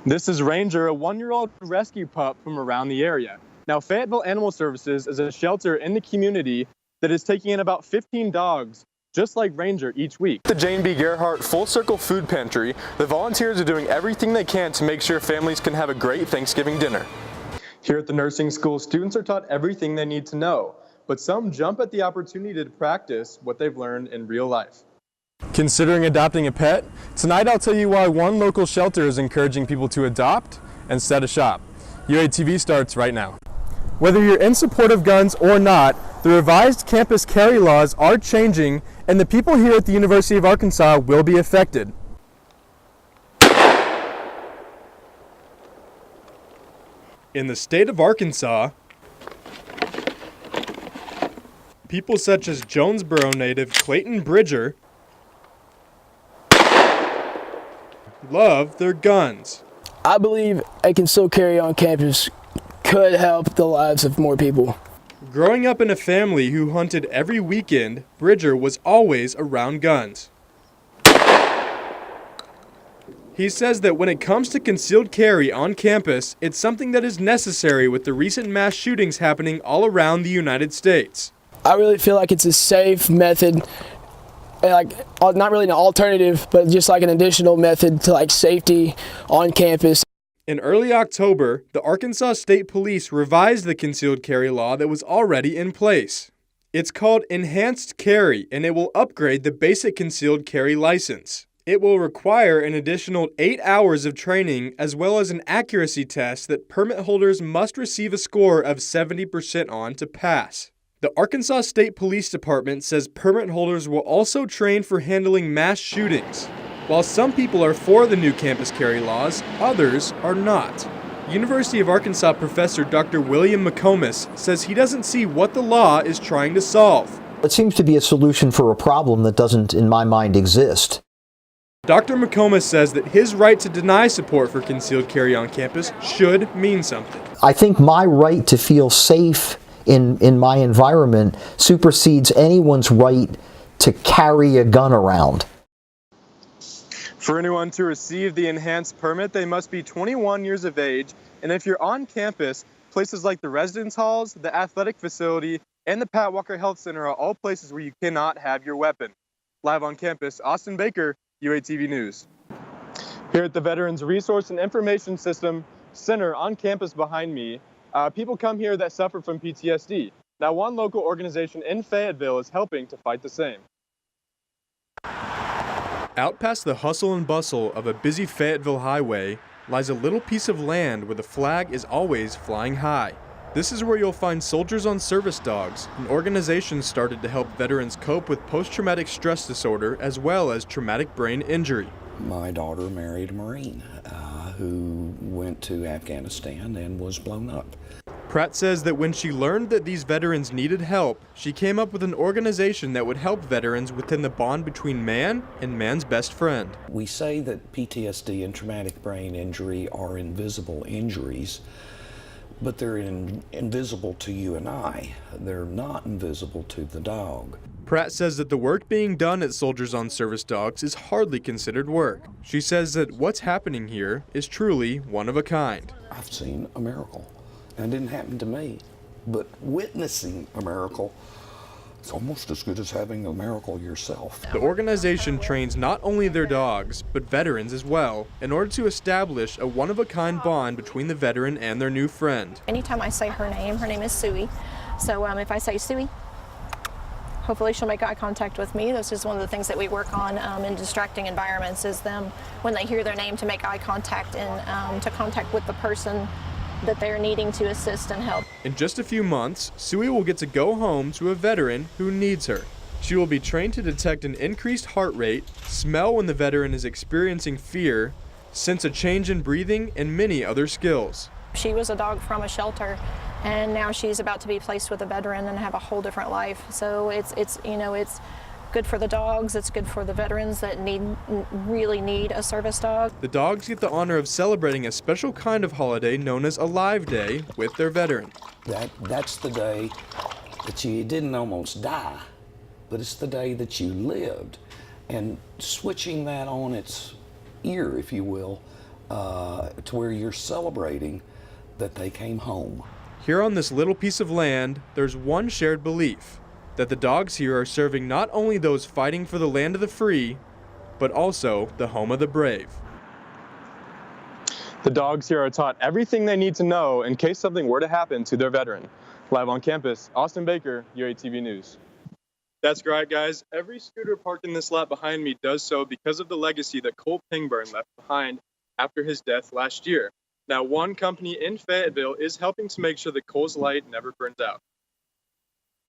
This is Ranger, a 1-year-old rescue pup from around the area. Now, Fayetteville Animal Services is a shelter in the community that is taking in about 15 dogs, just like Ranger, each week. The Jane B. Gerhardt Full Circle Food Pantry, the volunteers are doing everything they can to make sure families can have a great Thanksgiving dinner. Here at the nursing school, students are taught everything they need to know, but some jump at the opportunity to practice what they've learned in real life. Considering adopting a pet? Tonight I'll tell you why one local shelter is encouraging people to adopt and set a shop. UATV starts right now. Whether you're in support of guns or not, the revised campus carry laws are changing, and the people here at the University of Arkansas will be affected. In the state of Arkansas, people such as Jonesboro native Clayton Bridger love their guns. I believe a concealed carry on campus could help the lives of more people. Growing up in a family who hunted every weekend, Bridger was always around guns. He says that when it comes to concealed carry on campus, it's something that is necessary with the recent mass shootings happening all around the United States. I really feel like it's a safe method, like not really an alternative, but just like an additional method to like safety on campus. In early October, the Arkansas State Police revised the concealed carry law that was already in place. It's called Enhanced Carry, and it will upgrade the basic concealed carry license. It will require an additional 8 hours of training as well as an accuracy test that permit holders must receive a score of 70% on to pass. The Arkansas State Police Department says permit holders will also train for handling mass shootings. While some people are for the new campus carry laws, others are not. University of Arkansas professor Dr. William McComas says he doesn't see what the law is trying to solve. It seems to be a solution for a problem that doesn't, in my mind, exist. Dr. McComas says that his right to deny support for concealed carry on campus should mean something. I think my right to feel safe in my environment supersedes anyone's right to carry a gun around. For anyone to receive the enhanced permit, they must be 21 years of age, and if you're on campus, places like the residence halls, the athletic facility, and the Pat Walker Health Center are all places where you cannot have your weapon. Live on campus, Austin Baker, UATV News. Here at the Veterans Resource and Information System Center on campus behind me, people come here that suffer from PTSD. Now, one local organization in Fayetteville is helping to fight the same. Out past the hustle and bustle of a busy Fayetteville highway lies a little piece of land where the flag is always flying high. This is where you'll find Soldiers on Service Dogs, an organization started to help veterans cope with post-traumatic stress disorder as well as traumatic brain injury. My daughter married a Marine who went to Afghanistan and was blown up. Pratt says that when she learned that these veterans needed help, she came up with an organization that would help veterans within the bond between man and man's best friend. We say that PTSD and traumatic brain injury are invisible injuries, but they're invisible to you and I. They're not invisible to the dog. Pratt says that the work being done at Soldiers on Service Dogs is hardly considered work. She says that what's happening here is truly one of a kind. I've seen a miracle. And it didn't happen to me, but witnessing a miracle, it's almost as good as having a miracle yourself. The organization trains not only their dogs, but veterans as well, in order to establish a one-of-a-kind bond between the veteran and their new friend. Anytime I say her name is Suey. So if I say Suey, hopefully she'll make eye contact with me. This is one of the things that we work on in distracting environments, is them, when they hear their name, to make eye contact and to contact with the person that they're needing to assist and help. In just a few months, Suey will get to go home to a veteran who needs her. She will be trained to detect an increased heart rate, smell when the veteran is experiencing fear, sense a change in breathing, and many other skills. She was a dog from a shelter, and now she's about to be placed with a veteran and have a whole different life. So it's good for the dogs, it's good for the veterans that really need a service dog. The dogs get the honor of celebrating a special kind of holiday known as a Live Day with their veteran. That's the day that you didn't almost die, but it's the day that you lived. And switching that on its ear, if you will, to where you're celebrating that they came home. Here on this little piece of land, there's one shared belief, that the dogs here are serving not only those fighting for the land of the free, but also the home of the brave. The dogs here are taught everything they need to know in case something were to happen to their veteran. Live on campus, Austin Baker, UATV News. That's right, guys. Every scooter parked in this lot behind me does so because of the legacy that Cole Pangburn left behind after his death last year. Now, one company in Fayetteville is helping to make sure that Cole's light never burns out.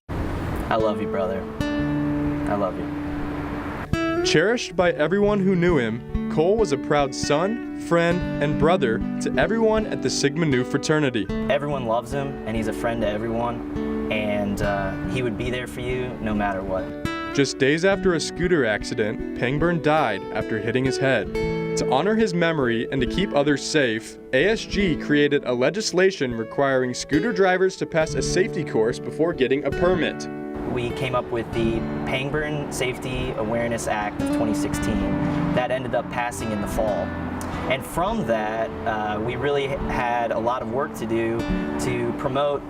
I love you, brother. I love you. Cherished by everyone who knew him, Cole was a proud son, friend, and brother to everyone at the Sigma Nu fraternity. Everyone loves him, and he's a friend to everyone, and he would be there for you no matter what. Just days after a scooter accident, Pangburn died after hitting his head. To honor his memory and to keep others safe, ASG created a legislation requiring scooter drivers to pass a safety course before getting a permit. We came up with the Pangburn Safety Awareness Act of 2016 that ended up passing in the fall. And from that, we really had a lot of work to do to promote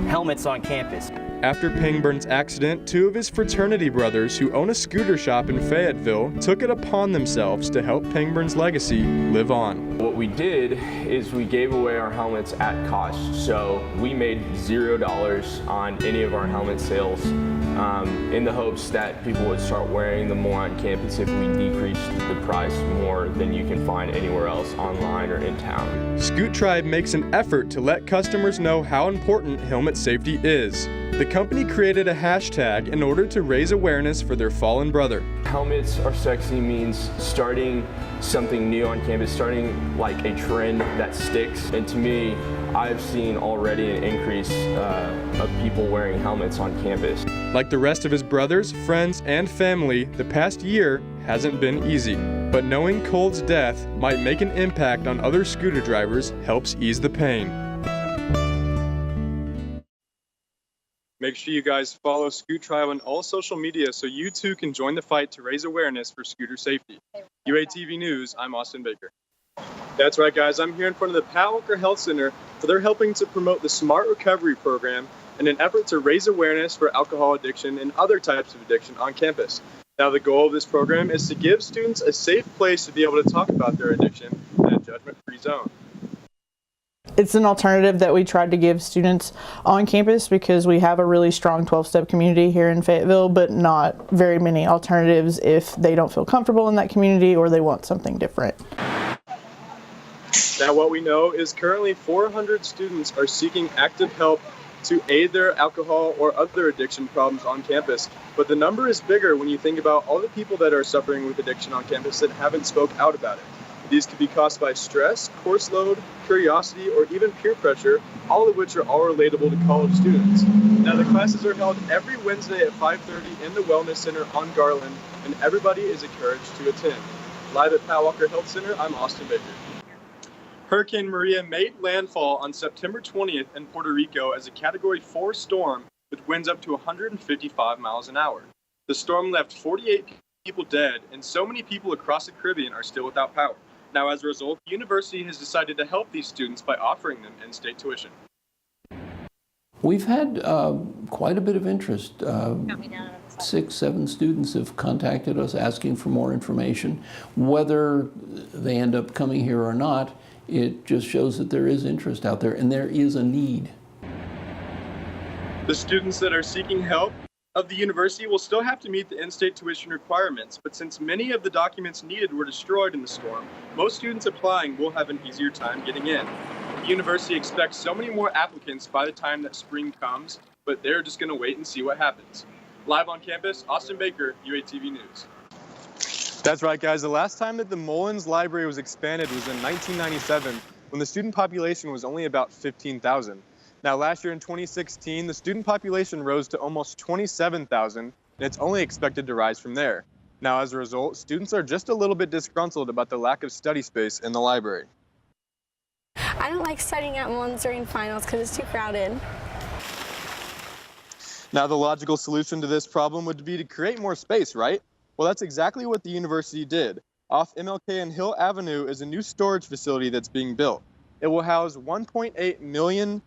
helmets on campus. After Pangburn's accident, two of his fraternity brothers who own a scooter shop in Fayetteville took it upon themselves to help Pangburn's legacy live on. What we did is we gave away our helmets at cost. So we made $0 on any of our helmet sales in the hopes that people would start wearing them more on campus if we decreased the price more than you can find anywhere else online or in town. Scoot Tribe makes an effort to let customers know how important helmet safety is. The company created a hashtag in order to raise awareness for their fallen brother. Helmets are sexy means starting something new on campus, starting like a trend that sticks. And to me, I've seen already an increase of people wearing helmets on campus. Like the rest of his brothers, friends, and family, the past year hasn't been easy. But knowing Cole's death might make an impact on other scooter drivers helps ease the pain. Make sure you guys follow Scoot Tribe on all social media so you too can join the fight to raise awareness for scooter safety. UATV News, I'm Austin Baker. That's right, guys. I'm here in front of the Pat Walker Health Center where they're helping to promote the Smart Recovery Program in an effort to raise awareness for alcohol addiction and other types of addiction on campus. Now, the goal of this program is to give students a safe place to be able to talk about their addiction in a judgment-free zone. It's an alternative that we tried to give students on campus because we have a really strong 12-step community here in Fayetteville, but not very many alternatives if they don't feel comfortable in that community or they want something different. Now, what we know is currently 400 students are seeking active help to aid their alcohol or other addiction problems on campus. But the number is bigger when you think about all the people that are suffering with addiction on campus that haven't spoke out about it. These could be caused by stress, course load, curiosity, or even peer pressure, all of which are all relatable to college students. Now, the classes are held every Wednesday at 5:30 in the Wellness Center on Garland, and everybody is encouraged to attend. Live at Pat Walker Health Center, I'm Austin Baker. Hurricane Maria made landfall on September 20th in Puerto Rico as a Category 4 storm with winds up to 155 miles an hour. The storm left 48 people dead, and so many people across the Caribbean are still without power. Now, as a result, the university has decided to help these students by offering them in-state tuition. We've had quite a bit of interest. 6, 7 students have contacted us asking for more information. Whether they end up coming here or not, it just shows that there is interest out there and there is a need. The students that are seeking help of the university will still have to meet the in-state tuition requirements, but since many of the documents needed were destroyed in the storm, most students applying will have an easier time getting in. The university expects so many more applicants by the time that spring comes, but they're just going to wait and see what happens. Live on campus, Austin Baker, UATV News. That's right, guys. The last time that the Mullins Library was expanded was in 1997, when the student population was only about 15,000. Now, last year in 2016, the student population rose to almost 27,000, and it's only expected to rise from there. Now, as a result, students are just a little bit disgruntled about the lack of study space in the library. I don't like studying at Mullins during finals because it's too crowded. Now, the logical solution to this problem would be to create more space, right? Well, that's exactly what the university did. Off MLK and Hill Avenue is a new storage facility that's being built. It will house 1.8 million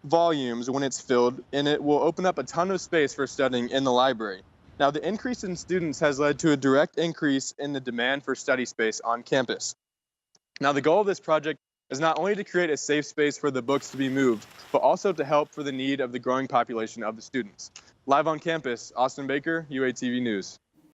volumes when it's filled, and it will open up a ton of space for studying in the library. Now, the increase in students has led to a direct increase in the demand for study space on campus. Now, the goal of this project is not only to create a safe space for the books to be moved, but also to help for the need of the growing population of the students. Live on campus, Austin Baker, UATV News.